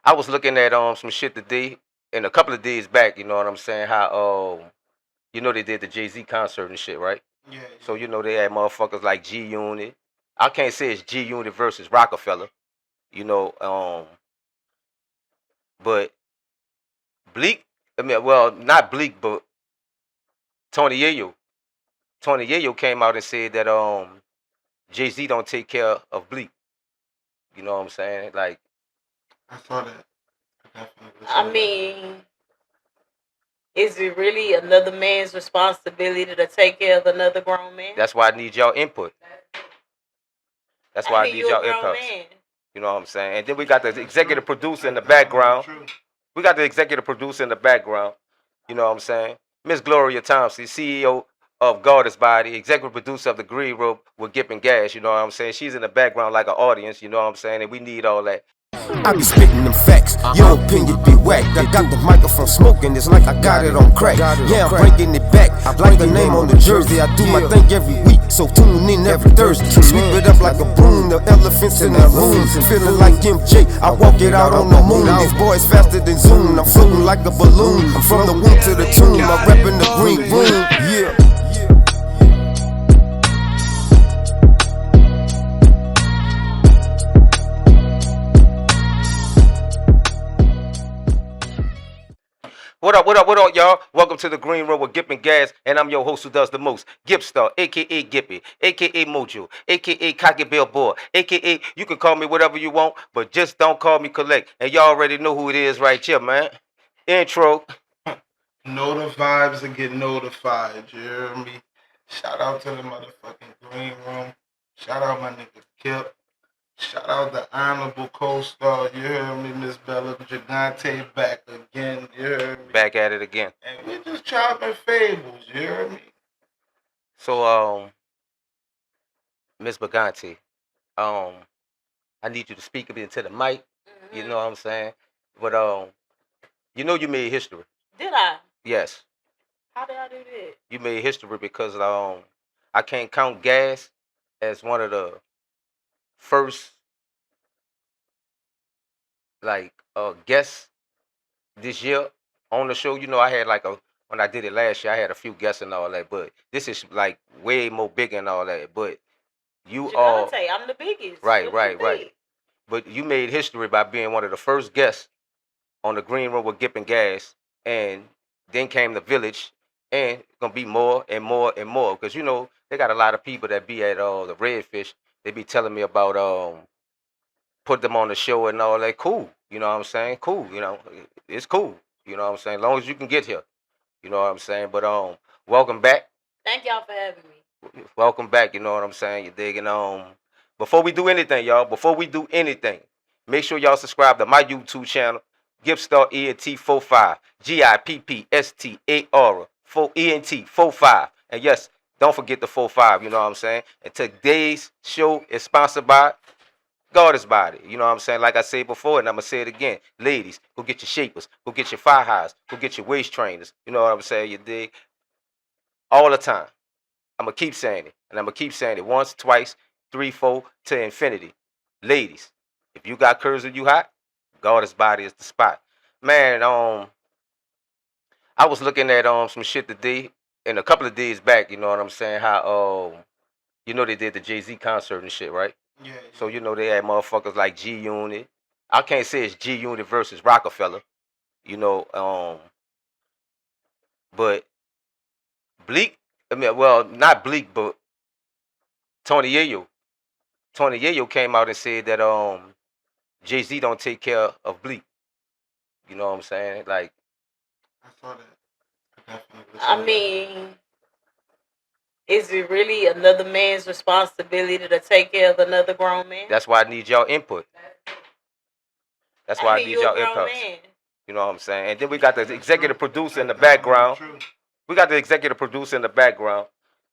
I was looking at some shit today and a couple of days back. You know what I'm saying? How they did the Jay-Z concert and shit, right? Yeah. So they had motherfuckers like G Unit. I can't say it's G Unit versus Rockefeller. You know, but Bleak. I mean, well, not Bleak, but Tony Yayo. Tony Yayo came out and said that Jay-Z don't take care of Bleak. You know what I'm saying? Like, I saw that. I definitely saw I that. mean, is it really another man's responsibility to take care of another grown man? that's why I need y'all input. That's why I need you a y'all grown input. man. You know what I'm saying? And then we got the executive producer in the background. We got the executive producer in the background. You know what I'm saying? Miss Gloria Thompson, CEO of Goddess Body, executive producer of the Green Room with Gipp and Gas. You know what I'm saying? She's in the background like an audience. You know what I'm saying? And we need all that. I be spitting them facts, your opinion be whack. I got the microphone smoking, it's like I got it on crack. Yeah, I'm bringing it back, like the name on the jersey. I do my thing every week, so tune in every Thursday. Sweep it up like a broom, the elephants in the room. Feeling like MJ, I walk it out on the moon. These boys faster than Zoom, I'm floating like a balloon. I'm from the womb to the tomb, I'm repping the green room. Yeah. What up, y'all? Welcome to the Green Room with Gipp and Gas, and I'm your host who does the most, Gipstar, a.k.a. Gippy, a.k.a. Mojo, a.k.a. Cocky Billboard, a.k.a. you can call me whatever you want, but just don't call me Collect. And y'all already know who it is right here, man. Intro. Know the vibes and get notified, you hear me? Shout out to the motherfucking Green Room. Shout out my nigga Kip. Shout out the honorable co-star, you hear me, Miss Bella Gigante back again, you hear me? Back at it again. And we just chopping fables, you hear me? So, Miss Bagante, I need you to speak a bit into the mic. You know what I'm saying? But you made history. Did I? Yes. How did I do that? You made history because I can't count Gas as one of the first guests this year on the show. I had when I did it last year, I had a few guests and all that, but this is like way more bigger and all that. But you are I'm the biggest. right. But you made history by being one of the first guests on the Green Room with Gipp and Gas, and then came the Village, and it's gonna be more and more and more because they got a lot of people that be at the Redfish. They be telling me about put them on the show and all that. Cool, you know what I'm saying? Cool, it's cool. You know what I'm saying? As long as you can get here, you know what I'm saying. But welcome back. Thank y'all for having me. Welcome back. You know what I'm saying? You're digging. Before we do anything, y'all. Before we do anything, make sure y'all subscribe to my YouTube channel. Gipstar ENT45, GIPPSTAR 4 ENT45, and yes, don't forget the 45. You know what I'm saying? And today's show is sponsored by Goddess Body. You know what I'm saying? Like I said before, and I'm gonna say it again. Ladies, go get your shapers, go get your fire highs, go get your waist trainers. You know what I'm saying? You dig? All the time. I'm gonna keep saying it, and I'm gonna keep saying it once, twice, three, four, to infinity. Ladies, if you got curves and you hot, Goddess Body is the spot. Man, I was looking at some shit today and a couple of days back. You know what I'm saying? How they did the Jay-Z concert and shit, right? Yeah. So they had motherfuckers like G Unit. I can't say it's G Unit versus Rockefeller. But Bleak. I mean, well, not Bleak, but Tony Yayo. Tony Yayo came out and said that Jay-Z don't take care of Bleak. You know what I'm saying? Like, I saw that. I definitely saw I mean, is it really another man's responsibility to take care of another grown man? that's why I need y'all input. That's why I need you y'all a grown input. man. You know what I'm saying? And then we got the executive producer in the background. We got the executive producer in the background.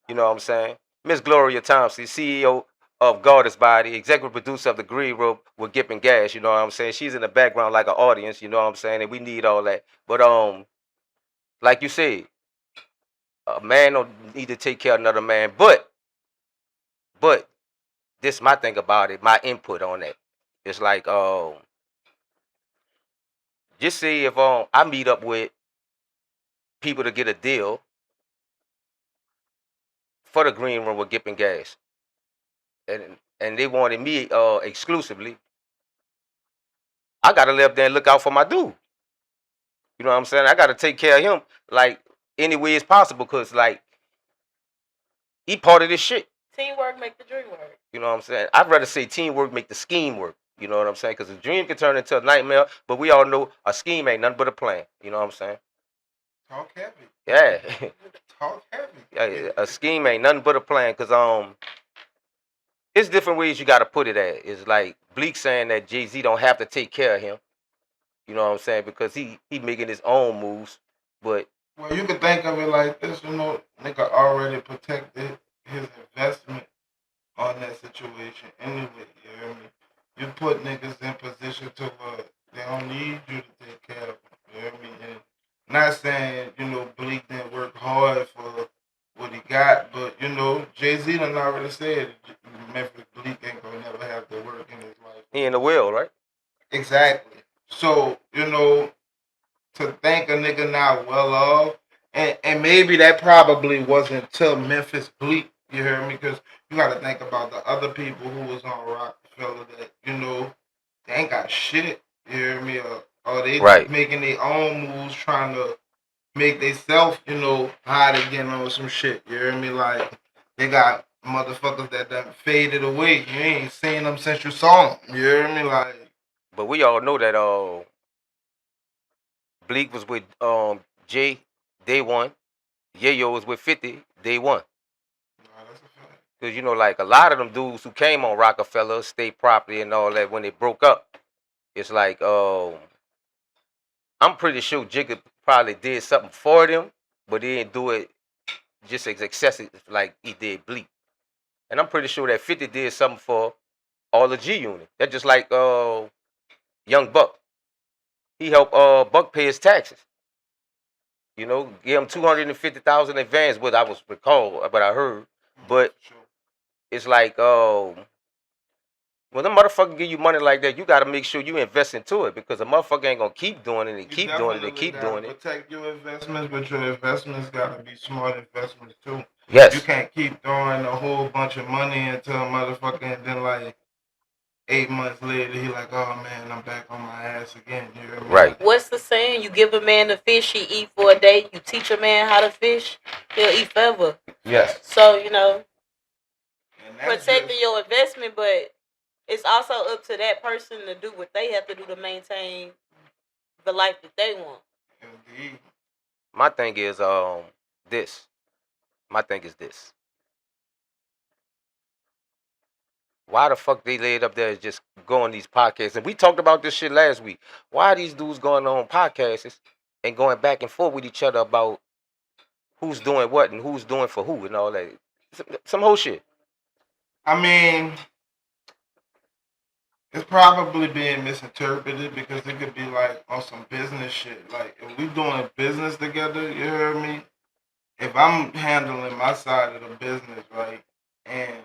You know what I'm saying? Miss Gloria Thompson, CEO of Goddess Body, executive producer of the Green Room with Gipp and Gas. You know what I'm saying? She's in the background like an audience. You know what I'm saying? And we need all that. But like you said, a man don't need to take care of another man. But this is my thing about it. My input on that. It's like just say if I meet up with people to get a deal for the green room with Gipp and Gas, and they wanted me exclusively, I gotta live there and look out for my dude. You know what I'm saying? I gotta take care of him like any way as possible, cause like he part of this shit. Teamwork make the dream work. You know what I'm saying? I'd rather say teamwork make the scheme work. You know what I'm saying? Because a dream can turn into a nightmare, but we all know a scheme ain't nothing but a plan. You know what I'm saying? Talk heavy. Yeah. Talk heavy. Yeah, a scheme ain't nothing but a plan. Cause it's different ways you gotta put it at. It's like Bleak saying that Jay-Z don't have to take care of him. You know what I'm saying? Because he making his own moves. But Well, you can think of it like this, you know, nigga already protected his investment on that situation anyway, you hear me? You put niggas in position to they don't need you to take care of them, you hear me? And not saying, you know, Bleak didn't work hard for what he got, but, you know, Jay-Z done already said Memphis Bleak ain't gonna never have to work in his life. he in the will, right? Exactly. So, you know, to think a nigga not well off, and maybe that probably wasn't till Memphis Bleak, you hear me? Because you got to think about the other people who was on Rockefeller that, you know, they ain't got shit, you hear me? Or they Right. making their own moves trying to make themselves, you know, how they getting on some shit, you hear me? Like, they got motherfuckers that done faded away. You ain't seen them since you saw them, you hear me? Like, But we all know that Bleak was with Jay day one. Yayo was with 50 day one. nah, that's a fact. Because you know, like a lot of them dudes who came on Rockefeller, state property and all that, when they broke up, it's like I'm pretty sure Jigga probably did something for them, but he didn't do it just as excessive like he did Bleak. And I'm pretty sure that 50 did something for all the G Unit. That's just like Young Buck. He helped Buck pay his taxes. You know, give him 250,000 advance, what I was recalled, but I heard. But Sure. it's like when a motherfucker give you money like that, you got to make sure you invest into it, because a motherfucker ain't gonna keep doing it and You keep doing it and definitely keep gotta doing it. protect your investments, but your investments gotta be smart investments too. You Yes, can't keep throwing a whole bunch of money into a motherfucker and then like 8 months later he like, oh man, I'm back on my ass again. You hear me? right. What's the saying? You give a man a fish, he eat for a day. You teach a man how to fish, he'll eat forever. Yes, So, you know, And that's protecting just, your investment, but it's also up to that person to do what they have to do to maintain the life that they want. indeed. my thing is this. My thing is this. Why the fuck they laid up there and just go on these podcasts? And we talked about this shit last week. Why are these dudes going on podcasts and going back and forth with each other about who's doing what and who's doing for who and all that? Some whole shit. I mean, it's probably being misinterpreted because it could be like on some business shit. Like if we doing business together, you hear me? If I'm handling my side of the business, right, and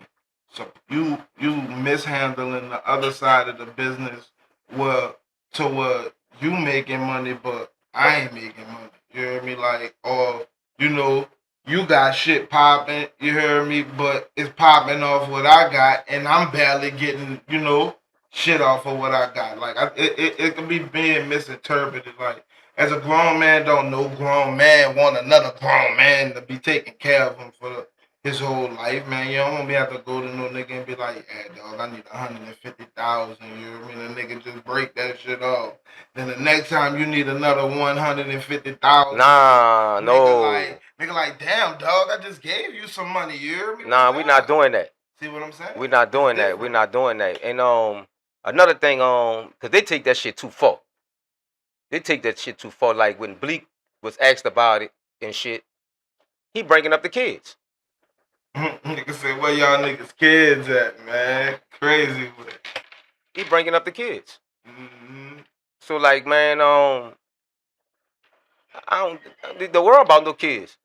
so you mishandling the other side of the business, well, to what you making money, but I ain't making money. You hear me? Like, or you know, you got shit popping. You hear me? But it's popping off what I got, and I'm barely getting, you know, shit off of what I got. Like, it could be being misinterpreted. Like, as a grown man, don't no grown man want another grown man to be taking care of him for his whole life, man. You don't want me have to go to no nigga and be like, hey, dog, I need 150,000. You know what I mean? The nigga just break that shit off. Then the next time you need another 150,000. Nah, no. Nigga like, damn, dog, I just gave you some money. You hear me? Nah, we not doing that. See what I'm saying? We're not doing It's that. We're different. not doing that. And another thing, cause they take that shit too far. They take that shit too far. Like when Bleak was asked about it and shit, he bringing up the kids. Nigga said, where y'all niggas kids at, man? Crazy with it. He bringing up the kids. Mm-hmm. So like, man, I don't. The world about no kids.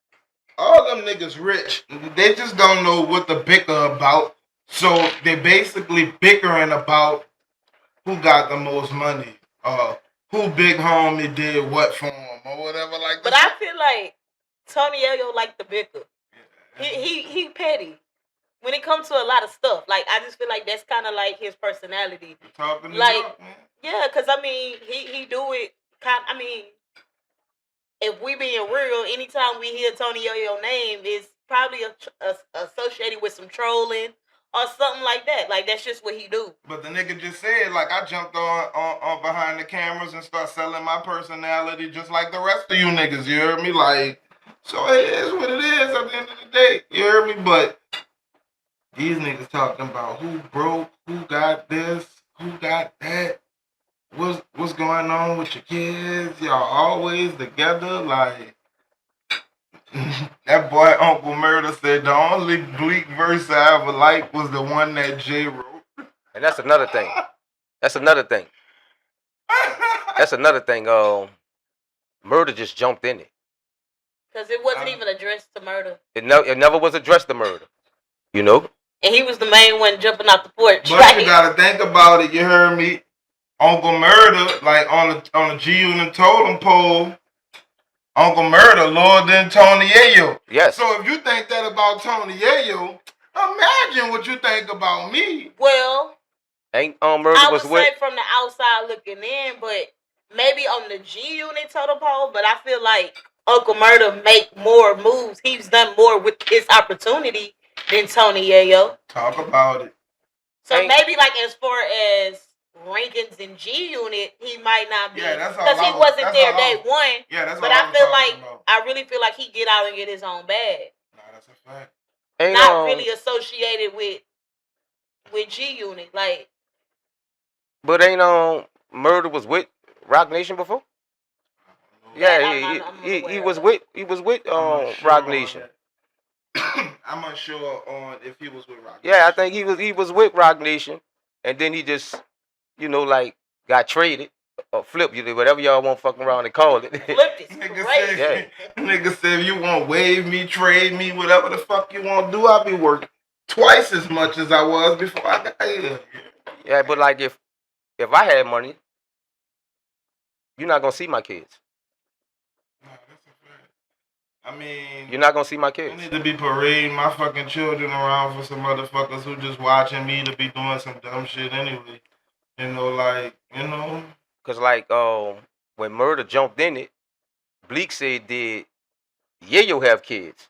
All them niggas rich. They just don't know what to bicker about. So they basically bickering about who got the most money. who big homie did what for him or whatever like that. But I feel like Tony Yayo like the bicker. He petty when it comes to a lot of stuff. Like I just feel like that's kind of like his personality. Talking New Like York, man. yeah, cause I mean he do it kind. I mean, if we being real, anytime we hear Tony Yayo name, it's probably associated with some trolling or something like that. Like that's just what he do. But the nigga just said, like, I jumped on behind the cameras and start selling my personality just like the rest of you niggas. You heard me? Like, so it is what it is at the end of the day. You heard me? But these niggas talking about who broke, who got this, who got that. What's going on with your kids? Y'all always together? Like, that boy Uncle Murder said the only bleak verse I ever liked was the one that Jay wrote. And that's another thing. That's another thing. That's another thing. Murder just jumped in it. Cause it wasn't even addressed to Murder. It never was addressed to Murder. You know? And he was the main one jumping off the porch. But right? You gotta think about it, you heard me? Uncle Murder, like on the G Unit totem pole, Uncle Murder lower than Tony Yayo. Yes. So if you think that about Tony Yayo, imagine what you think about me. Well, ain't Murder I was would with say from the outside looking in, but maybe on the G Unit totem pole, but I feel like Uncle Murder make more moves. He's done more with his opportunity than Tony Yayo. Talk about it. So maybe like as far as rankings in G Unit, he might not be because he wasn't there day one. Yeah, that's but I feel like I really feel like he get out and get his own bag. Nah, that's a fact. Not really associated with G Unit, like. But ain't Murder was with Rock Nation before? Yeah, he was with Rock Nation. I'm unsure on if he was with Rock Nation. Yeah, I think he was with Rock Nation, and then he just, like got traded or flipped, whatever y'all want fucking around and call it. Flipped is crazy. Nigga said if you want wave me, trade me, whatever the fuck you want to do, I'll be working twice as much as I was before I got here. Yeah, but like if I had money, you're not gonna see my kids. Nah, that's a fact. I mean, you're not gonna see my kids. I need to be parading my fucking children around for some motherfuckers who just watching me to be doing some dumb shit anyway. Cause like when Murder jumped in it, Bleak said did Yayo have kids?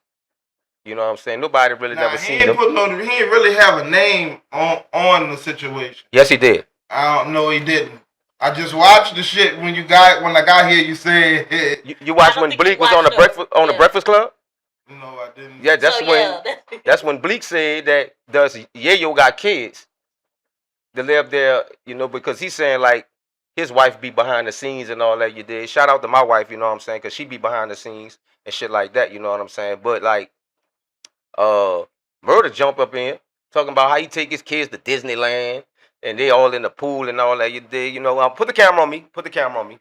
You know what I'm saying? Nobody really never seen him. He didn't really have a name on the situation. Yes, he did. I don't know, he didn't. I just watched the shit when I got here. You said you watched when Bleak was on the Breakfast Club. No, I didn't. Yeah, that's when Bleak said that does Yayo got kids to live there, because he's saying like his wife be behind the scenes and all that. You did. Shout out to my wife, you know what I'm saying, because she be behind the scenes and shit like that. You know what I'm saying? But like, Murder jump up in talking about how he take his kids to Disneyland. And they all in the pool and all that. You did, put the camera on me. Put the camera on me.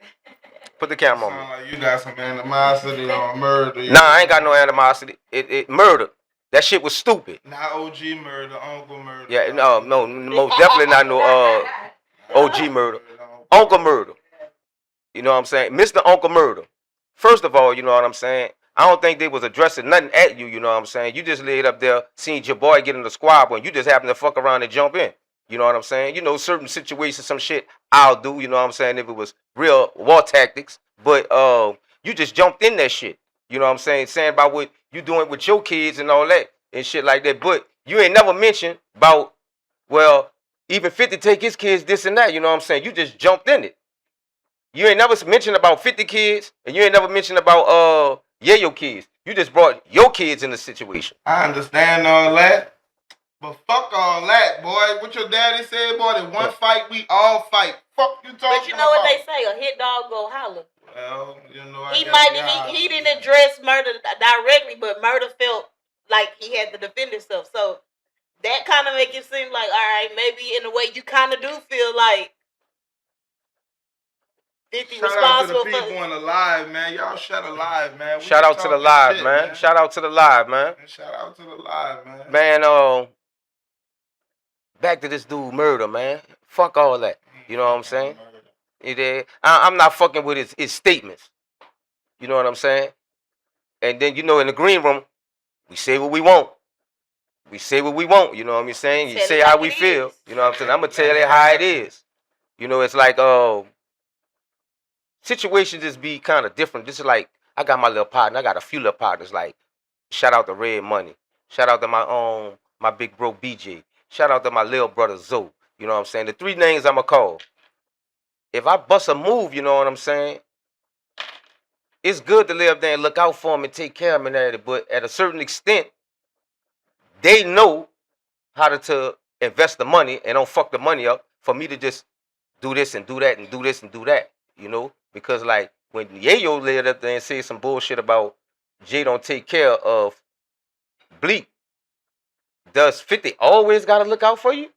Put the camera on me. Like you got some animosity on Murder. Nah, I ain't got no animosity. It Murder. That shit was stupid. Not OG Murder, Uncle Murder. Yeah, no, most definitely not no OG Murder. Uncle Murder. You know what I'm saying? Mr. Uncle Murder. First of all, you know what I'm saying? I don't think they was addressing nothing at you, you know what I'm saying? You just laid up there, seen your boy get in the squad, and you just happened to fuck around and jump in. You know what I'm saying? Certain situations, some shit I'll do, you know what I'm saying, if it was real war tactics. But you just jumped in that shit. You know what I'm saying? Saying about what you doing with your kids and all that and shit like that. But you ain't never mentioned about, well, even 50 take his kids, this and that, you know what I'm saying? You just jumped in it. You ain't never mentioned about 50 kids, and you ain't never mentioned about Yayo kids. You just brought your kids in the situation. I understand all that. But fuck all that, boy. What your daddy said, boy, that one fight, we all fight. Fuck you talking about. But you know what they say, a hit dog go holler. Well, he didn't address Murder directly, but Murder felt like he had to defend himself. So that kind of make it seem like, all right, maybe in a way you kind of do feel like 50 responsible. Shout out to the people on the live, man. Y'all shut alive, man. Shout out to the live, man. Shout out to the live, man. Shout out to the live, man. Man, back to this dude Murder, man. Fuck all that. You know what I'm saying? I'm not fucking with his statements. You know what I'm saying? And then, in the green room, we say what we want. We say what we want. You know what I'm saying? You say how we feel. You know what I'm saying? I'm going to tell it how it is. It's like situations just be kind of different. This is like, I got my little partner. I got a few little partners. Like, shout out to Red Money. Shout out to my big bro BJ. Shout out to my little brother Zoe. You know what I'm saying? The 3 names I'ma call. If I bust a move, you know what I'm saying? It's good to live there and look out for them and take care of them and everything. But at a certain extent, they know how to invest the money and don't fuck the money up for me to just do this and do that and do this and do that. Because like when Yayo laid up there and said some bullshit about Jay don't take care of Bleak, does 50 always gotta look out for you?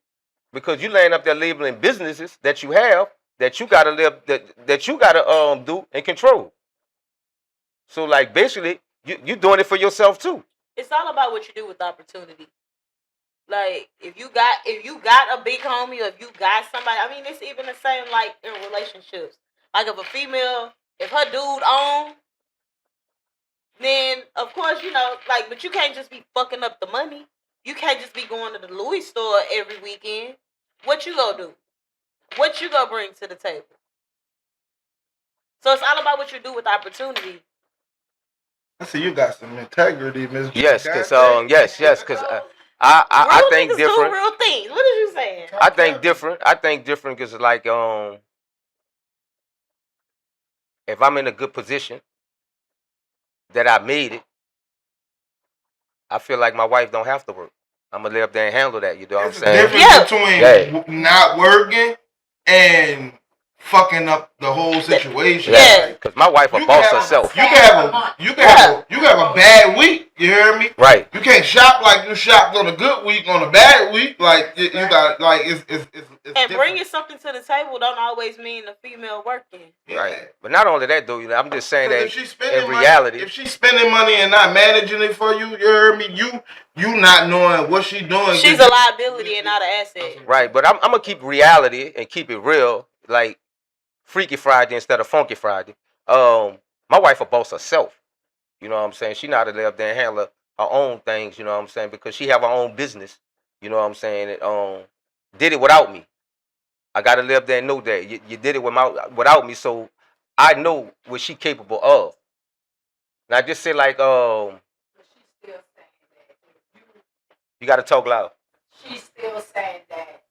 Because you laying up there labeling businesses that you have that you gotta live that you gotta do and control. So like basically you doing it for yourself too. It's all about what you do with the opportunity. Like if you got a big homie or if you got somebody, I mean it's even the same like in relationships. Like if a female, if her dude on, then of course like, but you can't just be fucking up the money. You can't just be going to the Louis store every weekend. What you gonna do? What you gonna bring to the table? So it's all about what you do with the opportunity. I see you got some integrity, Miss. Yes, because I think different. Do real things. What are you saying? I think different because like if I'm in a good position that I made it, I feel like my wife don't have to work. I'm gonna live up there and handle that. You know what I'm saying? Difference between not working and fucking up the whole situation. Yeah, because my wife a boss herself. You can have a bad week. You hear me? Right. You can't shop like you shopped on a good week on a bad week. Like you got like it's and different. Bringing something to the table don't always mean the female working. Right. But not only that though, I'm just saying that in money, reality, if she's spending money and not managing it for you, you heard me. You not knowing what she's doing. She's a liability and not an asset. Right. But I'm gonna keep reality and keep it real. Like Freaky Friday instead of Funky Friday. My wife a boss herself. You know what I'm saying? She know how to live up there and handle her own things, you know what I'm saying? Because she have her own business. You know what I'm saying? It did it without me. I gotta live there and know that. You did it without me, so I know what she capable of. Now just say like But she's still saying that you gotta talk loud. She's still saying that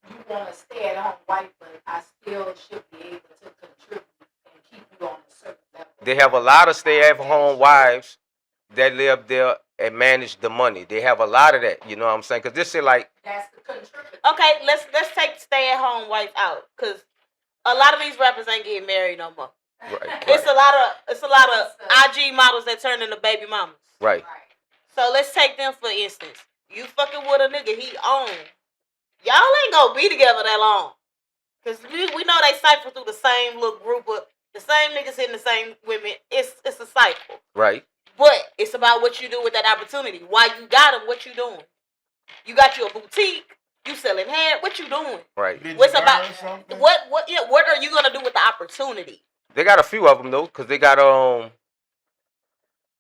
you want to stay at home wife, but I still should be able to contribute and keep you on a certain level. They have a lot of stay-at-home wives that live there and manage the money. They have a lot of that, you know what I'm saying? Because this is like that's the contributor. Okay, let's take stay-at-home wife out because a lot of these rappers ain't getting married no more. Right. It's a lot of IG models that turn into baby mamas. Right. So let's take them for instance. You fucking with a nigga he own. Y'all ain't gonna be together that long. Cause we know they cycle through the same little group of the same niggas hitting the same women. It's a cycle. Right. But it's about what you do with that opportunity. Why you got them, what you doing? You got you a boutique, you selling hair, what you doing? Right. What's about what are you gonna do with the opportunity? They got a few of them though, cause they got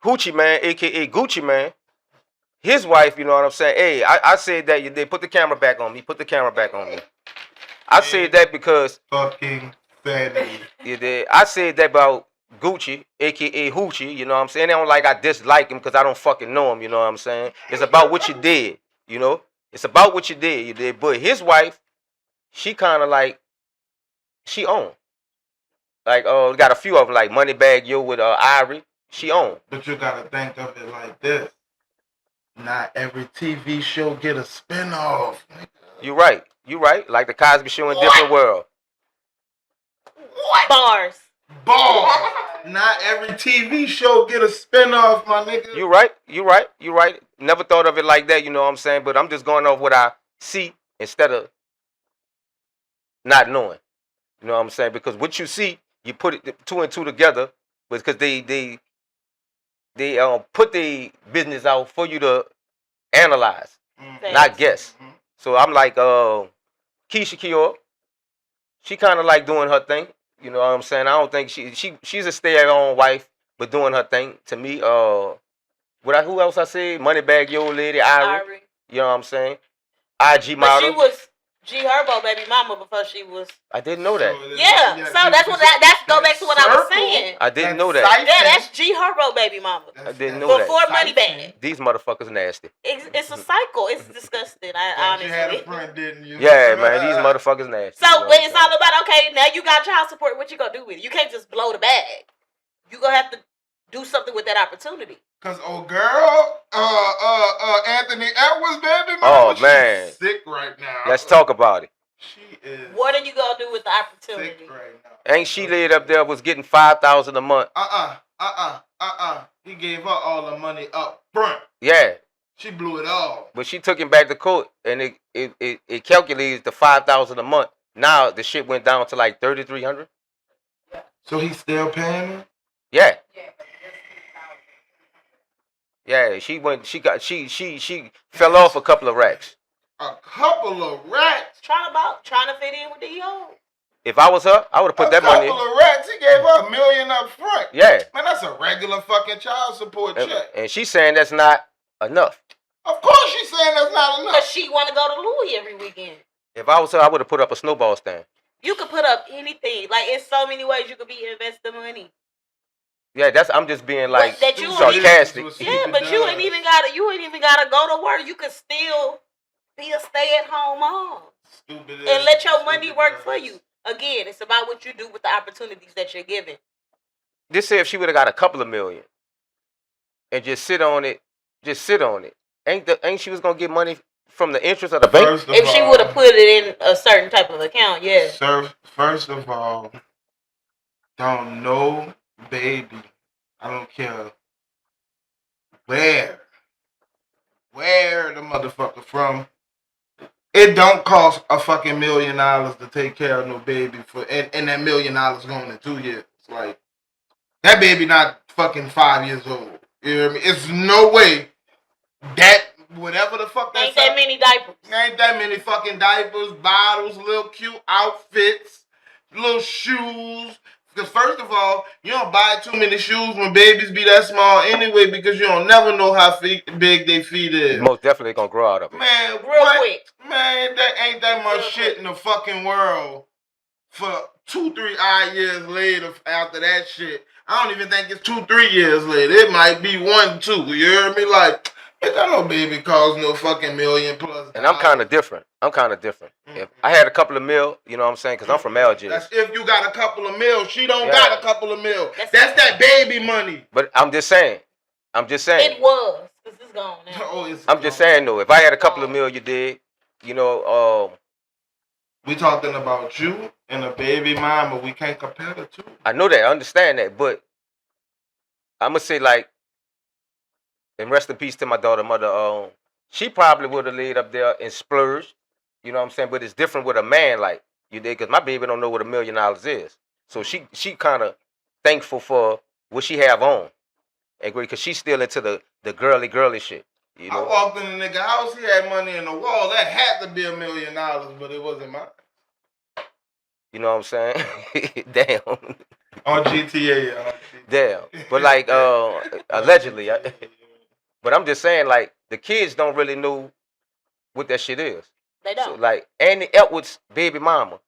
Hoochie Man, aka Gucci Man. His wife, you know what I'm saying? Hey, I said that they put the camera back on me. Put the camera back on me. I said that because fucking fatty. I said that about Gucci, aka Hoochie. You know what I'm saying? They don't like I dislike him because I don't fucking know him. You know what I'm saying? It's about what you did. You know, it's about what you did. But his wife, she kind of like she own. Like got a few of them like Moneybag Yo with Irie. She own. But you gotta think of it like this. Not every TV show get a spinoff. You right. Like the Cosby Show in Different World. What? Bars. Not every TV show get a spinoff, my nigga. You right. Never thought of it like that, you know what I'm saying? But I'm just going off what I see instead of not knowing. You know what I'm saying? Because what you see, you put it 2 and 2 together because they put the business out for you to analyze, not guess. So I'm like Keisha Kior, She kind of like doing her thing. You know what I'm saying? I don't think she's a stay-at-home wife, but doing her thing. To me, who else I said? Moneybag Yo Lady, Irie. Ari. You know what I'm saying? IG But she model. was G Herbo baby mama before she was. I didn't know that. Yeah, so that's what that's go back to what I was saying. I didn't know Yeah, that. that's G Herbo baby mama. I didn't know that. Before Moneybag. These motherfuckers nasty. It's a cycle. It's disgusting. You had a Honestly. friend, didn't you? Yeah, man, these motherfuckers nasty. So You know when what it's I'm all about okay, now you got child support. What you gonna do with it? You can't just blow the bag. You gonna have to do something with that opportunity. Cause old girl, Anthony Edwards, baby, Oh, she's man. sick right now. Let's talk about it. She is. What are you gonna do with the opportunity? Sick right now. Ain't she laid up there was getting $5,000 a month? He gave her all the money up front. Yeah, She blew it all. but she took him back to court, and it calculated the $5,000 a month. Now the shit went down to like 3,300. So he's still paying her? Yeah, Yeah, but yeah. She fell off a couple of racks. A couple of racks. Trying to fit in with the EO. If I was her, I would have put that money A in. couple of racks. He gave her $1 million up front. Yeah, Man, that's a regular fucking child support check. and she's saying that's not enough. Of course she's saying that's not enough. Cause she want to go to Louis every weekend. If I was her, I would have put up a snowball stand. You could put up anything. Like it's so many ways you could be investing money. Yeah, I'm just being like That you sarcastic. Yeah, but you ain't even gotta go to work. You could still be a stay-at-home mom and let your money work for you. Again, it's about what you do with the opportunities that you're given. Just say if she would have got a couple of million and just sit on it, ain't she was gonna get money from the interest of the bank? If she would have put it in a certain type of account, yeah. Sir, first of all, don't know, baby. I don't care where the motherfucker from. It don't cost a fucking $1 million to take care of no baby and that $1 million going in 2 years. Like that baby not fucking 5 years old. You know what I mean? It's no way that whatever the fuck that Ain't that many diapers. ain't that many fucking diapers, bottles, little cute outfits, little shoes. Because first of all, you don't buy too many shoes when babies be that small anyway because you don't never know how big their feet is. Most definitely gonna grow out of it. Man, Real quick. Man, that ain't that much shit in the fucking world for 2-3 odd years later after that shit. I don't even think it's 2-3 years later. It might be 1-2. You hear me? Like, ain't that no baby cost no fucking $1 million plus. And I'm kind of different. If I had a couple of mil, you know what I'm saying? Because I'm from Algiers. That's if you got a couple of mil. She don't Yeah. got a couple of mil. That's that baby money. But I'm just saying. It was. Because it's gone now. Oh, I'm just saying though. If I had a couple of mil, you did. You know, we talking about you and a baby mama. We can't compare the two. I know that. I understand that. But I'm gonna say like, and rest in peace to my daughter, mother. She probably would have laid up there and splurged. You know what I'm saying? But it's different with a man, like you did, because my baby don't know what $1 million is. So she kind of thankful for what she have on, and because she's still into the girly shit. You know? I walked in the nigga house. He had money in the wall. That had to be $1 million, but it wasn't mine. You know what I'm saying? Damn. On GTA. Damn. But like allegedly, but I'm just saying like the kids don't really know what that shit is. They don't. So, like Andy Edwards' baby mama.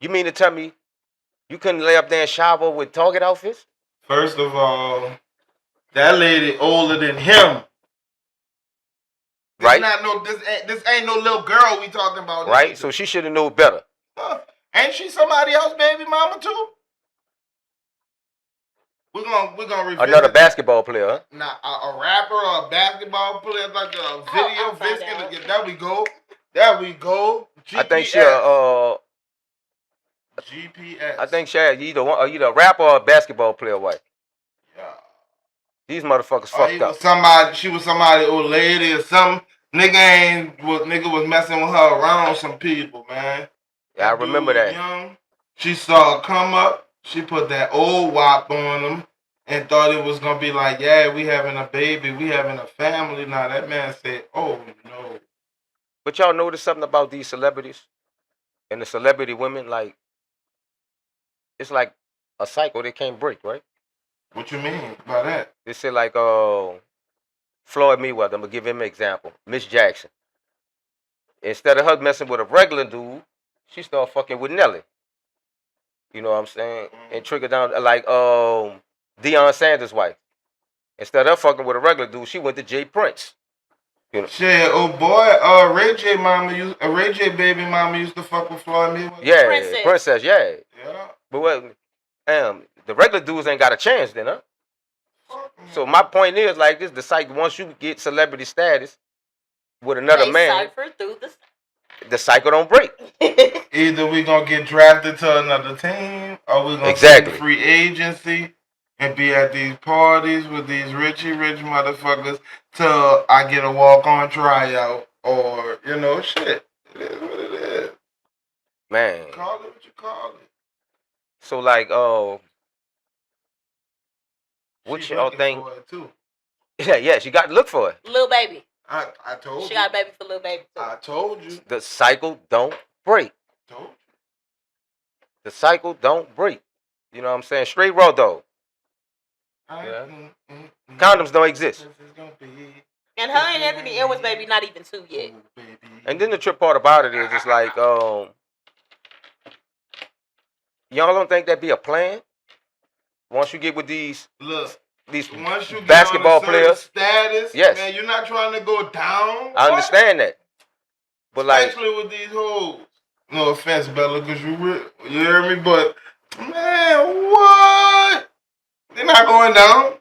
You mean to tell me you couldn't lay up there and shower with Target outfits? First of all, that lady older than him. Right. This ain't no little girl we talking about. Right. So she should have known better. Ain't she somebody else baby mama too? We're gonna revisit Another basketball player, huh? Nah, a rapper or a basketball player, like a video biscuit. There we go. GPS. I think she GPS. I think she either a rapper or a basketball player wife. Yeah. These motherfuckers fucked up. She was somebody old lady or some nigga was messing with her around some people, man. Yeah, I remember that. Young, she saw her come up. She put that old wop on him and thought it was gonna be like, yeah, we having a baby, we having a family. Now that man said, oh no. But y'all notice something about these celebrities? And the celebrity women, like, it's like a cycle they can't break, right? What you mean by that? They say like Floyd Mayweather, I'm gonna give him an example. Miss Jackson. Instead of her messing with a regular dude, she started fucking with Nelly. You know what I'm saying? And trigger down like Deion Sanders' wife. Instead of fucking with a regular dude, she went to Jay Prince. You know? Shit, oh boy, Ray J baby mama used to fuck with Floyd Mayweather. Yeah, Princess. Princess, yeah. Yeah. But what the regular dudes ain't got a chance then, huh? Fuck So man. my point is like this: the cycle. Once you get celebrity status with another They man, cipher through the cycle don't break. Either we gonna get drafted to another team, or we gonna Exactly. see free agency and be at these parties with these rich motherfuckers till I get a walk on tryout, or shit. It is what it is. Man. Call it what you call it. So like, what She's y'all looking think? for it too. Yeah, she got to look for it. Lil Baby. I told She you. got a baby for Lil Baby too. I told you. The cycle don't break. Told you. The cycle don't break. You know what I'm saying? Straight raw though. Yeah. Condoms don't exist. And her and Anthony Edwards baby not even 2 yet. And then the trip part about it is, it's like, y'all don't think that'd be a plan? Once you get with these Once you get basketball on a certain players, status, yes. man, you're not trying to go down. I understand that. But like, especially with these hoes. No offense, Bella, because you hear me, but man, what? They're not going down.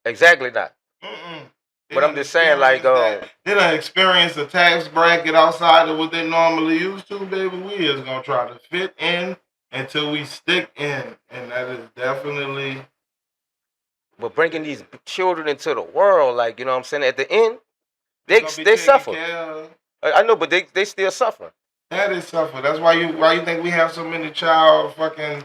Exactly not. But I'm just saying, like, they don't experience a tax bracket outside of what they normally used to, baby. We is gonna try to fit in until we stick in, and that is definitely. But bringing these children into the world, like, you know what I'm saying, at the end, they suffer. I know, but they still suffer. Yeah, they suffer. That's why you think we have so many child fucking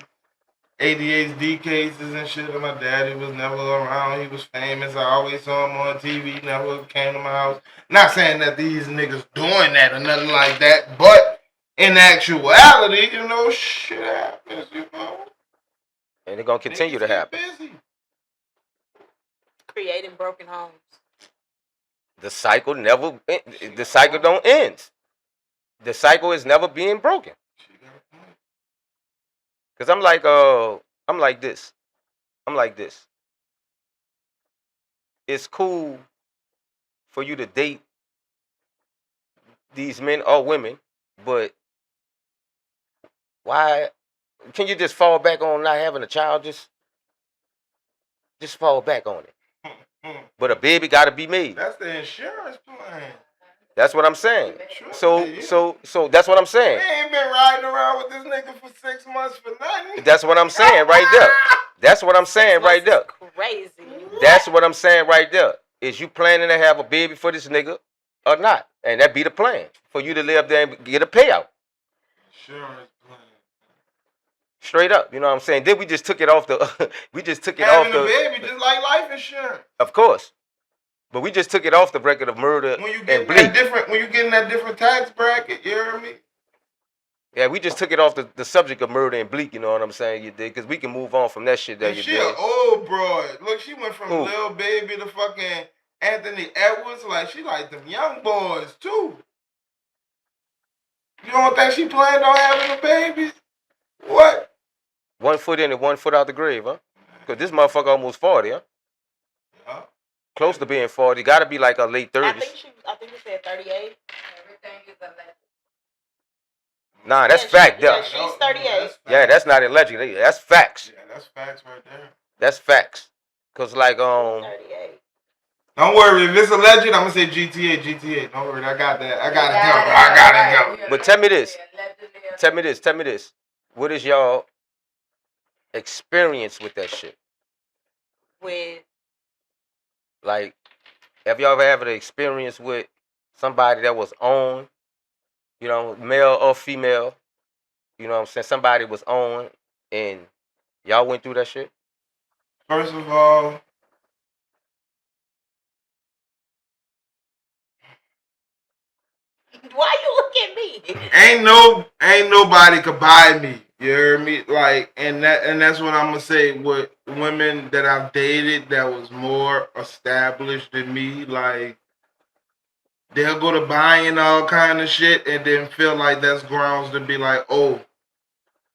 ADHD cases and shit. And my daddy was never around. He was famous. I always saw him on TV. Never came to my house. Not saying that these niggas doing that or nothing like that, but in actuality, shit happens, And they're gonna continue to happen. Busy. Creating broken homes. The cycle don't end. The cycle is never being broken. Cause I'm like this. It's cool for you to date these men or women, but why can you just fall back on not having a child? Just fall back on it. But a baby got to be made. That's the insurance plan. That's what I'm saying. Sure, So that's what I'm saying. We ain't been riding around with this nigga for 6 months for nothing. That's what I'm saying right there. That's what I'm saying right there. Crazy. That's what I'm saying right there. Is you planning to have a baby for this nigga or not? And that be the plan for you to live there and get a payout. Insurance plan. Straight up, you know what I'm saying? Then we just took it off the. Having a baby just like life insurance. Of course, but we just took it off the record of murder when you and bleed. bleed. When you getting that different tax bracket, you hear me? Yeah, we just took it off the subject of murder and bleak. You know what I'm saying? You did, because we can move on from that shit that you she did. An old broad. Look, she went from Lil Baby to fucking Anthony Edwards. Like she like them young boys too. You don't think she planned on having a baby? What? 1 foot in and 1 foot out the grave, huh? Because this motherfucker almost 40, huh? Yeah. Close to being 40. Got to be like a late 30s. I think she said 38. Everything is a legend. Nah, that's fact, yeah, though. she's 38. Yeah, that's not alleged. That's facts. Yeah, that's facts right there. That's facts. Because, like, 38. Don't worry, if it's alleged, I'm gonna say GTA. Don't worry, I got that. I got it. But tell me this. What is y'all experience with that shit? With? Like, have y'all ever had an experience with somebody that was on, male or female? You know what I'm saying? Somebody was on and y'all went through that shit? First of all, why you look at me. Ain't nobody could buy me. You hear me? Like, and that's what I'm gonna say. With women that I've dated that was more established than me, like they'll go to buying all kind of shit and then feel like that's grounds to be like, oh,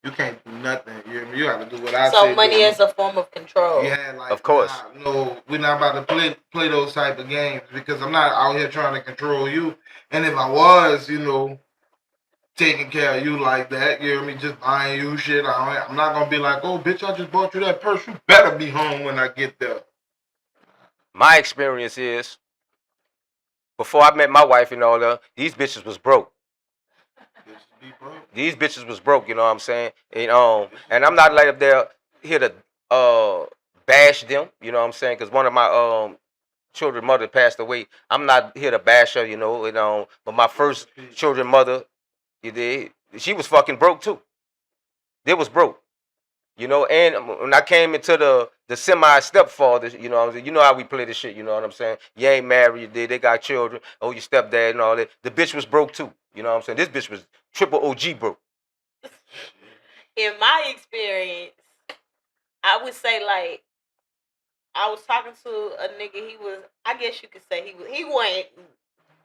you can't do nothing. You hear me? You have to do what I say. So money is a form of control. Yeah, like Of course. nah, no, we're not about to play those type of games because I'm not out here trying to control you. And if I was, taking care of you like that, you hear me, just buying you shit, I'm not gonna be like, oh, bitch, I just bought you that purse. You better be home when I get there. My experience is, before I met my wife and all that, these bitches was broke. These bitches was broke, you know what I'm saying? And I'm not like up there here to bash them, you know what I'm saying? Because one of my children mother passed away. I'm not here to bash her, but my first children mother, she was fucking broke too. They was broke. And when I came into the semi stepfather, you know how we play this shit, you know what I'm saying? You ain't married, they got children, oh, your stepdad and all that. The bitch was broke too, you know what I'm saying? This bitch was triple OG broke. In my experience, I would say like I was talking to a nigga. He was, I guess you could say he wasn't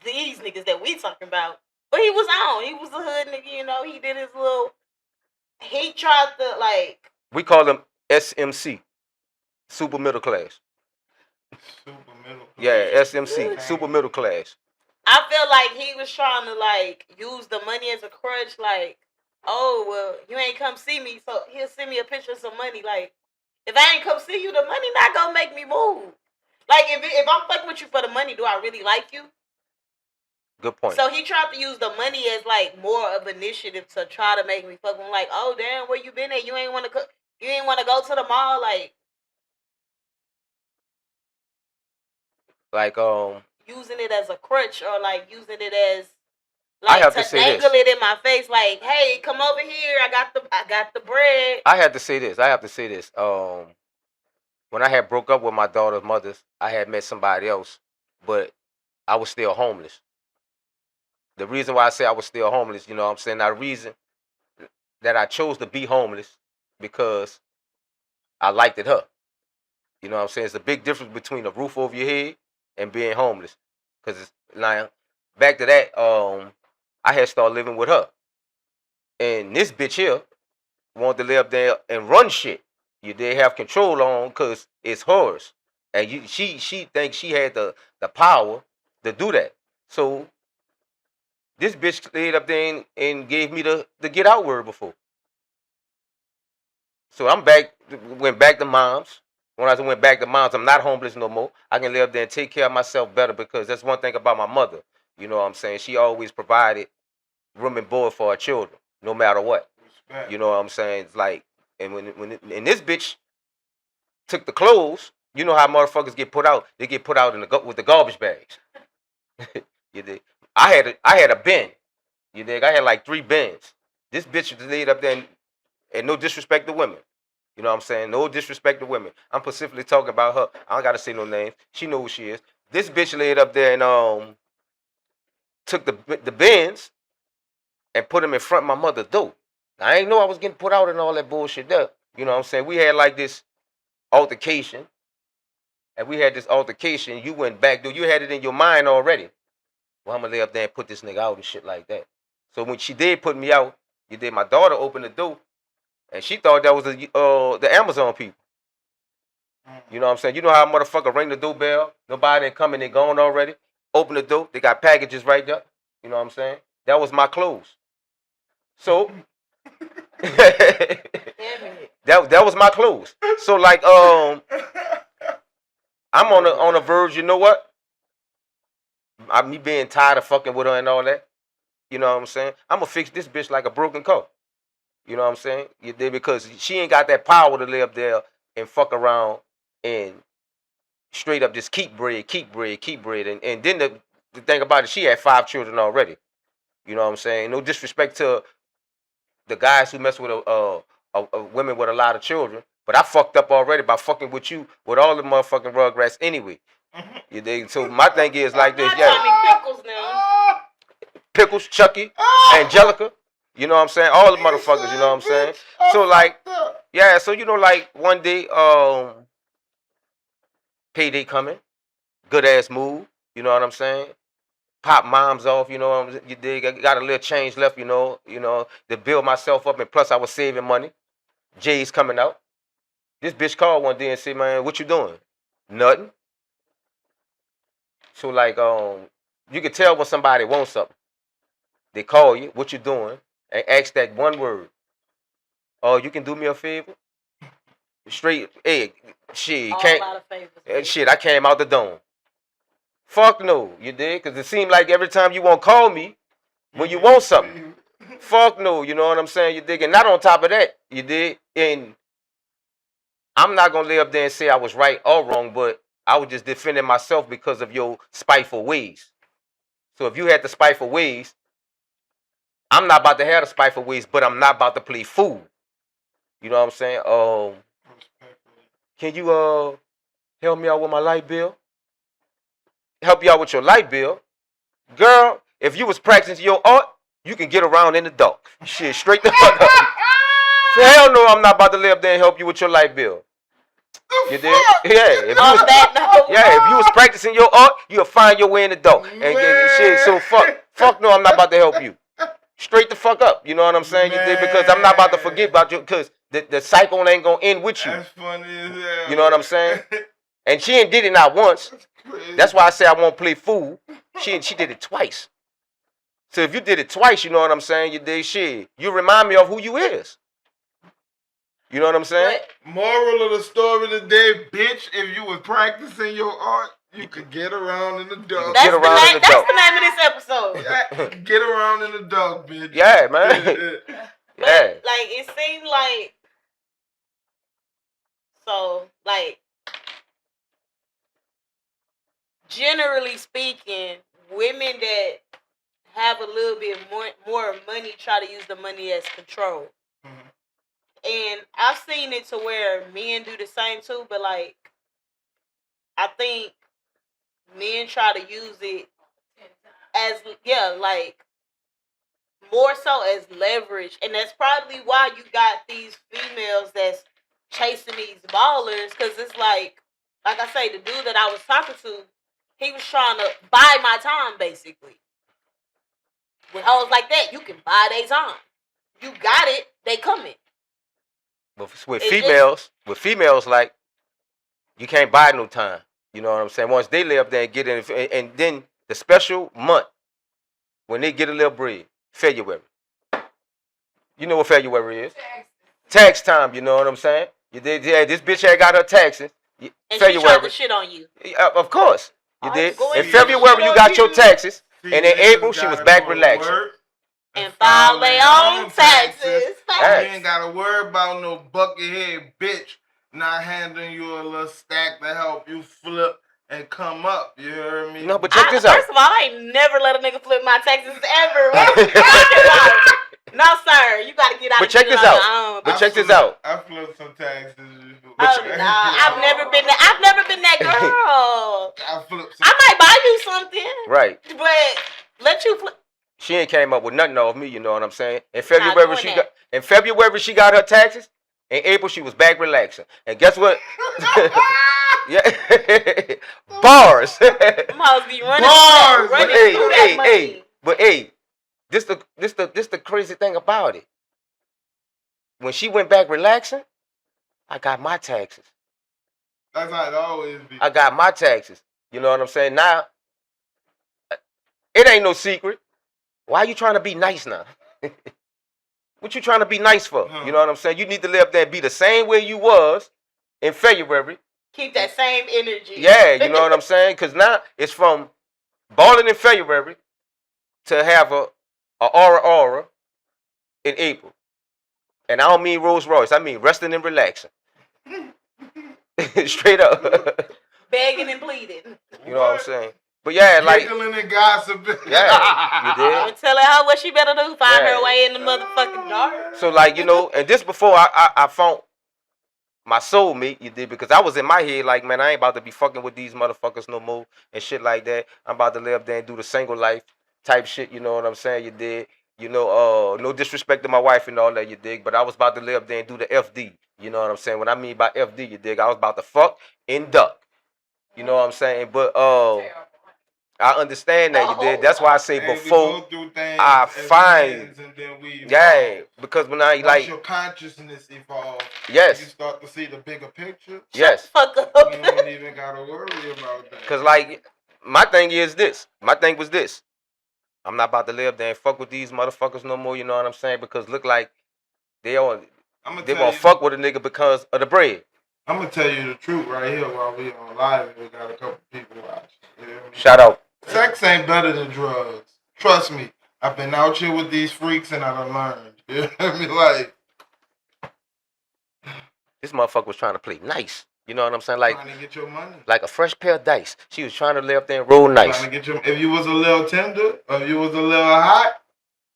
these niggas that we talking about, but he was on. He was a hood nigga, He did his little. He tried to like. We call them SMC, super middle class. Super middle class. Yeah, SMC, super middle class. I feel like he was trying to like use the money as a crutch, like, oh well, you ain't come see me, so he'll send me a picture of some money. Like, if I ain't come see you, the money not gonna make me move. Like, if I'm fucking with you for the money, do I really like you? Good point. So he tried to use the money as like more of initiative to try to make me fuck with him. Like, oh damn, where you been at? You ain't want to go to the mall, like using it as a crutch or like using it as like to dangle it in my face. Like, hey, come over here. I got the bread. I have to say this. When I had broke up with my daughter's mothers, I had met somebody else, but I was still homeless. The reason why I say I was still homeless, you know what I'm saying? Now, the reason that I chose to be homeless because I liked it her. You know what I'm saying? It's a big difference between a roof over your head and being homeless. Because now, back to that, I had started living with her. And this bitch here wanted to live there and run shit. You did have control on because it's hers. And she thinks she had the power to do that. So this bitch stayed up there and gave me the get out word before. So went back to mom's. When I went back to mom's, I'm not homeless no more. I can live there and take care of myself better because that's one thing about my mother. You know what I'm saying? She always provided room and board for her children, no matter what. Respect. You know what I'm saying? It's like, and when this bitch took the clothes, you know how motherfuckers get put out? They get put out with the garbage bags. You dig? I had a bin. You dig? I had like 3 bins. This bitch was laid up there, and no disrespect to women. You know what I'm saying? No disrespect to women. I'm specifically talking about her. I don't gotta say no names. She know who she is. This bitch laid up there and took the bins and put them in front of my mother's door. I ain't know I was getting put out and all that bullshit there. You know what I'm saying? We had like this altercation. And we had this altercation. You went back, dude. You had it in your mind already. Well, I'm gonna lay up there and put this nigga out and shit like that. So when she did put me out, my daughter opened the door. And she thought that was the Amazon people. You know what I'm saying? You know how a motherfucker ring the doorbell? Nobody ain't coming, they gone already. Open the door, they got packages right there. You know what I'm saying? That was my clothes. So that was my clothes. So like I'm on the verge, you know what? Me being tired of fucking with her and all that. You know what I'm saying? I'm gonna fix this bitch like a broken car. You know what I'm saying? You did, because she ain't got that power to live there and fuck around and straight up just keep bread. And then the thing about it, she had 5 children already. You know what I'm saying? No disrespect to the guys who mess with women with a lot of children, but I fucked up already by fucking with you with all the motherfucking rugrats anyway. You dig? So my thing is like this, yeah. Pickles, Chucky, Angelica. You know what I'm saying? All the motherfuckers. You know what I'm saying? So like, yeah. So you know, like one day, payday coming, good ass move. You know what I'm saying? Pop moms off. You know what I'm saying? You dig? I got a little change left. You know, to build myself up, and plus I was saving money. Jay's coming out. This bitch called one day and said, "Man, what you doing?" Nothing. So like, you can tell when somebody wants something. They call you, what you doing, and ask that one word. Oh, you can do me a favor? Straight, hey, shit, All can't, out of favors. shit, I came out the dome. Fuck no, you did? Because it seemed like every time you want to call me, when you want something. Fuck no, you know what I'm saying? You dig? And not on top of that, you did? And I'm not going to lay up there and say I was right or wrong, but I was just defending myself because of your spiteful ways. So if you had the spiteful ways, I'm not about to have the spiteful ways, but I'm not about to play fool. You know what I'm saying? Can you help me out with my light bill? Help you out with your light bill? Girl, if you was practicing your art, you can get around in the dark. Shit, straight the fuck up. Hell no, I'm not about to lay up there and help you with your light bill. You did? Yeah. If you was practicing your art, you'll find your way in the dark. And shit, so fuck no, I'm not about to help you. Straight the fuck up. You know what I'm saying? You did? Because I'm not about to forget about you, because the cycle ain't gonna end with you. That's funny as hell. You know what I'm saying? And she ain't did it not once. That's why I say I won't play fool. She did it twice. So if you did it twice, you know what I'm saying? You did shit. You remind me of who you is. You know what I'm saying? Moral of the story today, bitch, if you was practicing your art, you could get around in the dark. That's the name of this episode. Get around in the dark, bitch. Yeah, man. But like it seemed like, so like, generally speaking, women that have a little bit more money try to use the money as control. Mm-hmm. And I've seen it to where men do the same too, but like, I think men try to use it as, like, more so as leverage. And that's probably why you got these females that's chasing these ballers, because it's like I say, the dude that I was talking to, he was trying to buy my time, basically. With hoes like that, you can buy their time. You got it, they coming. But with females, like, you can't buy no time. You know what I'm saying? Once they lay up there and get in, and then the special month, when they get a little bread, February. You know what February is? Tax time, you know what I'm saying? You did, yeah, this bitch ain't got her taxes. And February. She tried to shit on you. Of course. You did. In February, you got your taxes. And in April, she was back relaxing. And file their own taxes. You ain't got to worry about no buckethead bitch not handing you a little stack to help you flip and come up. You hear me? No, but check this out. First of all, I ain't never let a nigga flip my taxes ever. No, sir. You got to get out. But check this out. But check this out. I flipped some taxes. I've never been that girl. I flipped some. I might buy you something. Right. But let you flip. She ain't came up with nothing off me, you know what I'm saying? In February she got her taxes. In April she was back relaxing. And guess what? Yeah. Bars. I'm supposed to be running. But hey, this the crazy thing about it. When she went back relaxing, I got my taxes. That's how it always be. I got my taxes. You know what I'm saying? Now, it ain't no secret. Why are you trying to be nice now? What you trying to be nice for? You know what I'm saying? You need to live there and be the same way you was in February. Keep that same energy. Yeah, you know what I'm saying? Because now it's from balling in February to have a aura in April. And I don't mean Rolls Royce. I mean resting and relaxing. Straight up. Begging and pleading. You know what I'm saying? But yeah, like. Giggling and gossiping. Yeah, you did. And telling her what she better do. Find her way in the motherfucking dark. So, like, you know, and this before I found my soulmate, you did, because I was in my head like, man, I ain't about to be fucking with these motherfuckers no more and shit like that. I'm about to live there and do the single life type shit. You know what I'm saying? You dig? You know, no disrespect to my wife and all that. You dig? But I was about to lay up there and do the FD. You know what I'm saying? What I mean by FD, you dig? I was about to fuck and duck. You know what I'm saying? But I understand that you did. That's why I say Hey, we before go through things I as find, humans and then we evolve. yeah, because when I Once like, your consciousness evolves, yes, you start to see the bigger picture. yes, Fuck You up. don't even gotta worry about that. because like my thing is this. My thing was this. I'm not about to live there and fuck with these motherfuckers no more. You know what I'm saying? Because look like they all they won't fuck with a nigga because of the bread. I'm gonna tell you the truth right here while we on live and we got a couple people watching. You hear me? Shout out. Sex ain't better than drugs. Trust me. I've been out here with these freaks and I done learned. You hear me? Like, This motherfucker was trying to play nice. You know what I'm saying? Like trying to get your money. like a fresh pair of dice. She was trying to lay up there and roll nice. Trying to get your. If you was a little tender, or if you was a little hot,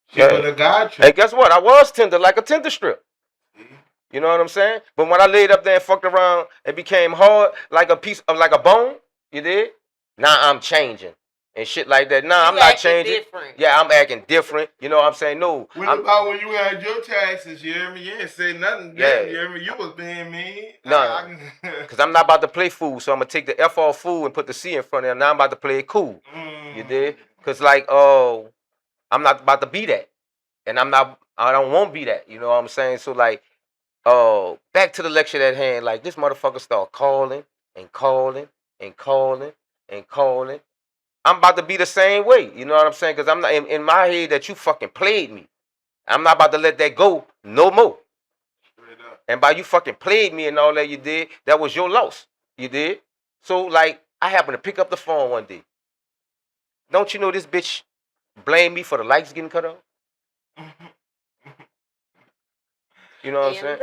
she Yeah. would have got you. Hey, guess what? I was tender, like a tender strip. You know what I'm saying? But when I laid up there and fucked around, it became hard, like a piece of like a bone. You did? Now I'm changing and shit like that. Nah, I'm not changing. Different. Yeah, I'm acting different. You know what I'm saying? No. What about when you had your taxes? You hear me? You ain't say nothing. Yeah. You hear me? You was being mean. No. Because I'm not about to play fool, so I'm going to take the F off fool and put the C in front of it. Now I'm about to play it cool. You did? Because, like, I'm not about to be that. And I don't want to be that. You know what I'm saying? So, like, back to the lecture at hand. Like, this motherfucker start calling and calling and calling and calling. I'm about to be the same way. You know what I'm saying? Because I'm not in my head that you fucking played me. I'm not about to let that go no more. And by you fucking played me and all that you did, that was your loss. You did? So, like, I happened to pick up the phone one day. Don't you know this bitch blamed me for the lights getting cut off? You know what I'm saying?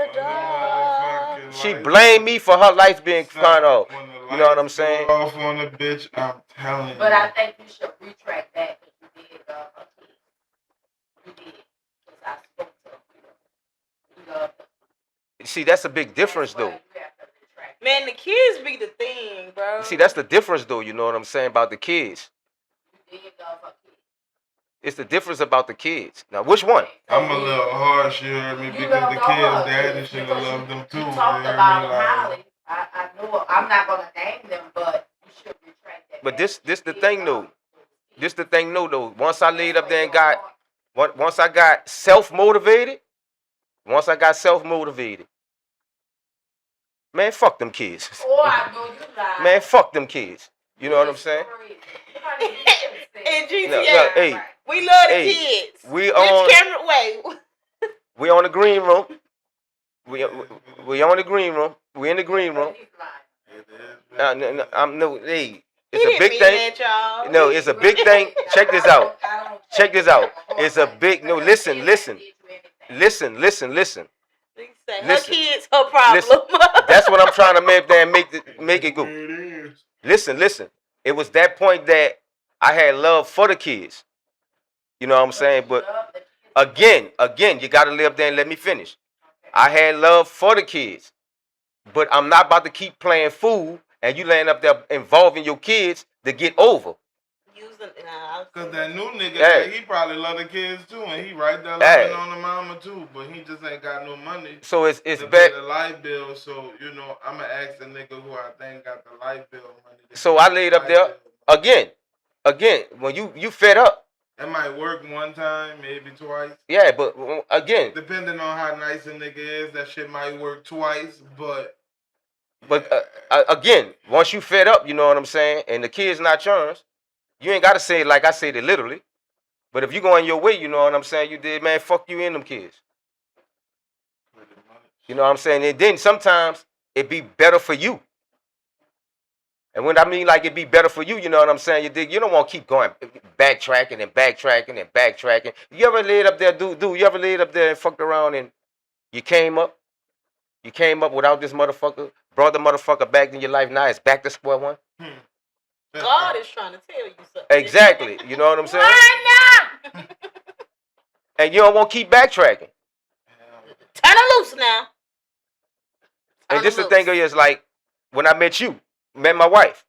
She blamed me for her lights being cut off. You know what I'm saying? Off on the bitch, I'm telling you. But I think you should retract that if you did her kids. You did. Because I spoke to her. You loved her. See, that's a big difference, though. Man, the kids be the thing, bro. See, that's the difference, though. You know what I'm saying about the kids. You did love her kids. It's the difference about the kids. Now, which one? I'm a little harsh, you hear me? Because the kids' daddy should have loved them too. You talked about them highly. I know. I'm not gonna name them, but you should retract that. But this the thing, though. This the thing, though. Once I laid up there and once I got self-motivated, man, fuck them kids. Oh, I know you lied. Man, fuck them kids. You know what I'm saying? And GTA, no, hey, we love the hey, kids. we on Which camera? Wait. we on the green room. We on the green room. We in the green room. Hey, it's a big thing. That, no, it's a big thing. Check this out. Check this out. It's a big no. Listen. Listen. Her kids, her problem. Listen. That's what I'm trying to make it go. Listen. It was that point that I had love for the kids. You know what I'm saying? But again, you gotta live there and let me finish. I had love for the kids. But I'm not about to keep playing fool and you laying up there involving your kids to get over. Because that new nigga, he probably love the kids too, and he right there loving on the mama too, but he just ain't got no money. So it's to bad. Pay the light bill, so you know I'ma ask the nigga who I think got the light bill money. So I laid up there again. When you fed up. That might work one time, maybe twice. Yeah, but again, depending on how nice a nigga is, that shit might work twice. But again, once you fed up, you know what I'm saying, and the kids not yours, you ain't gotta say it like I said it literally. But if you going your way, you know what I'm saying, you did, man, fuck you and them kids. You know what I'm saying? And then sometimes it be better for you. And when I mean like it be better for you, you know what I'm saying? You dig? You don't want to keep going backtracking. You ever laid up there, dude? You ever laid up there and fucked around and you came up without this motherfucker, brought the motherfucker back in your life. Now it's back to square one. God is trying to tell you something. Exactly. You know what I'm saying? Now. And you don't want to keep backtracking. Turn it loose now. And this the thing is like when I met my wife.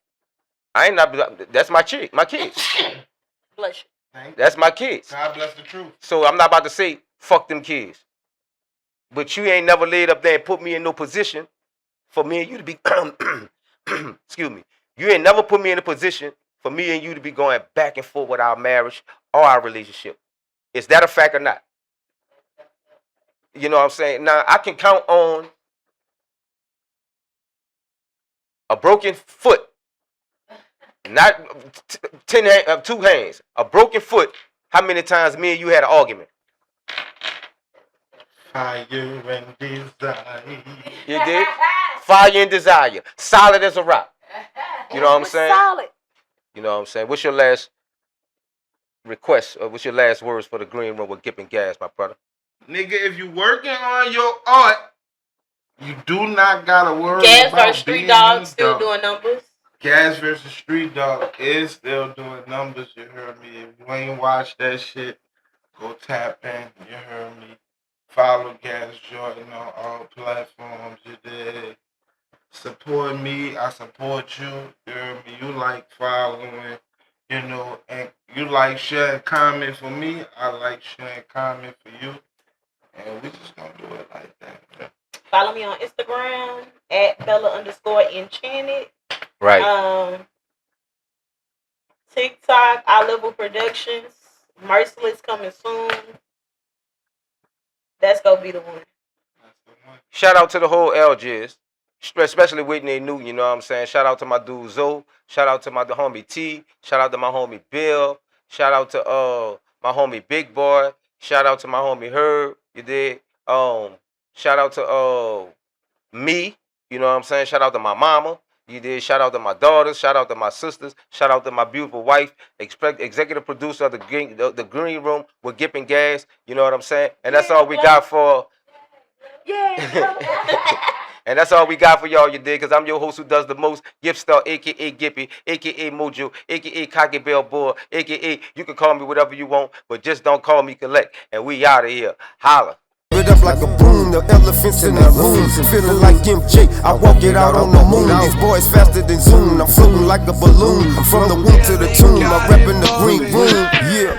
I ain't not. That's my chick, my kids. Bless Thank That's you. my kids. God bless the truth. So I'm not about to say fuck them kids. But you ain't never laid up there and put me in no position for me and you to be excuse me. You ain't never put me in a position for me and you to be going back and forth with our marriage or our relationship. Is that a fact or not? You know what I'm saying? Now I can count on a broken foot, not 2 hands. A broken foot. How many times me and you had an argument? Fire and desire. You did? Fire and desire. Solid as a rock. You know what I'm saying? Solid. You know what I'm saying? What's your last request or what's your last words for the green room with Gipp and Gas, my brother? Nigga, if you working on your art, you do not gotta worry Gas about versus Street being Dog still underdog. doing numbers. Gas versus Street Dog is still doing numbers, you heard me. If you ain't watched that shit, go tap in, you heard me. Follow Gas Jordan on all platforms, you did. Support me, I support you, you heard me. You like following, you know, and you like sharing comment for me, I like sharing comment for you. And we just gonna do it like that. Follow me on Instagram at Bella_Enchanted. Right. TikTok, I Level Productions. Merciless coming soon. That's gonna be the one. That's the one. Shout out to the whole LGs, especially Whitney Newton, you know what I'm saying? Shout out to my dude Zoe. Shout out to my homie T. Shout out to my homie Bill. Shout out to my homie Big Boy. Shout out to my homie Herb. You did. Shout out to me. You know what I'm saying? Shout out to my mama. You did. Shout out to my daughters. Shout out to my sisters. Shout out to my beautiful wife. Executive producer of the Green Room with Gipp and Gas. You know what I'm saying? And that's all we got for. Yeah. And that's all we got for y'all, you dig? Because I'm your host who does the most. Gift Star, a.k.a. Gippy, a.k.a. Mojo, a.k.a. Cocky Bell Boy, a.k.a. You can call me whatever you want, but just don't call me Collect. And we out of here. Holla. It up like a broom, the elephants in that room. Feeling like MJ, I walk it out on the moon. These boys faster than Zoom, I'm floating like a balloon. From the womb to the tomb, I'm repping the green room. Yeah.